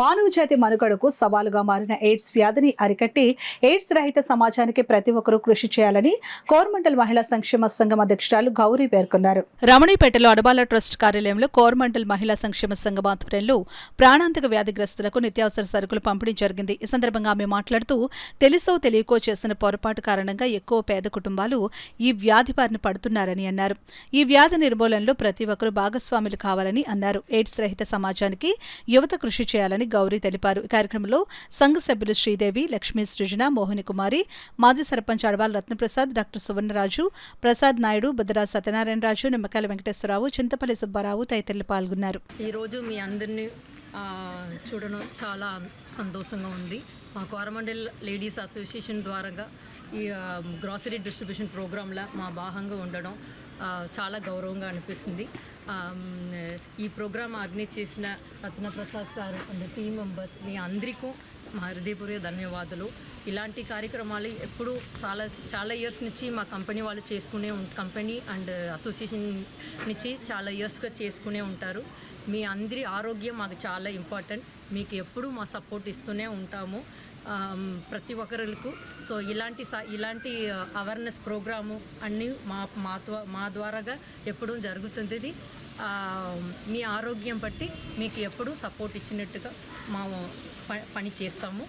మానవ జాతి మనుగడకు సవాలుగా మారిన ఎయిడ్స్ వ్యాధిని అరికట్టి ఎయిడ్స్ రహిత సమాజానికి ప్రతి ఒక్కరూ కృషి చేయాలని కోరమండల్ మహిళా సంక్షేమ సంఘం అధ్యక్షురాలు గౌరీ పేర్కొన్నారు. రమణీపేటలో అడబాల ట్రస్ట్ కార్యాలయంలో కోరమండల్ మహిళా సంక్షేమ సంఘం ఆధ్వర్యంలో ప్రాణాంతక వ్యాధిగ్రస్తులకు నిత్యావసర సరుకులు పంపిణీ జరిగింది. ఈ సందర్భంగా ఆమె మాట్లాడుతూ తెలుసో తెలియకో చేసిన పొరపాటు కారణంగా ఎక్కువ పేద కుటుంబాలు ఈ వ్యాధి బారిన పడుతున్నారని అన్నారు. ఈ వ్యాధి నిర్మూలనలో ప్రతి ఒక్కరూ భాగస్వాములు కావాలని అన్నారు. ఎయిడ్స్ రహిత సమాజానికి యువత కృషి చేయాలని గౌరీ తెలిపారు. ఈ కార్యక్రమంలో సంఘ సభ్యులు శ్రీదేవి, లక్ష్మీ సృజన, మోహిని కుమారి, మాజీ సర్పంచ్ అడబాల రత్నప్రసాద్, డాక్టర్ సువర్ణరాజు, ప్రసాద్ నాయుడు, బుద్ధరాజు సత్యనారాయణరాజు, నిమ్మకాయల వెంకటేశ్వరరావు, చింతపల్లి సుబ్బారావు తదితరులు పాల్గొన్నారు. ఈరోజు మీ అందరినీ చూడడం చాలా సంతోషంగా ఉంది. మా కోరమండల్ లేడీస్ అసోసియేషన్ ద్వారా ఈ గ్రాసరీ డిస్ట్రిబ్యూషన్ ప్రోగ్రాంలో మా భాగంగా ఉండడం చాలా గౌరవంగా అనిపిస్తుంది. ఈ ప్రోగ్రామ్ ఆర్గనైజ్ చేసిన Ratnaprasad sir and team members మీ అందరికీ మా హృదయపూర్వక ధన్యవాదాలు. ఇలాంటి కార్యక్రమాలు ఎప్పుడు చాలా ఇయర్స్ నుంచి మా కంపెనీ వాళ్ళు కంపెనీ అండ్ అసోసియేషన్ నుంచి చాలా ఇయర్స్గా చేసుకునే ఉంటారు. మీ అందరి ఆరోగ్యం మాకు చాలా ఇంపార్టెంట్. మీకు ఎప్పుడు మా సపోర్ట్ ఇస్తూనే ఉంటాము ప్రతి ఒక్కరికి. సో ఇలాంటి అవేర్నెస్ ప్రోగ్రాము అన్నీ మా ద్వారాగా ఎప్పుడూ జరుగుతుంది. మీ ఆరోగ్యం బట్టి మీకు ఎప్పుడూ సపోర్ట్ ఇచ్చినట్టుగా మా పని చేస్తాము.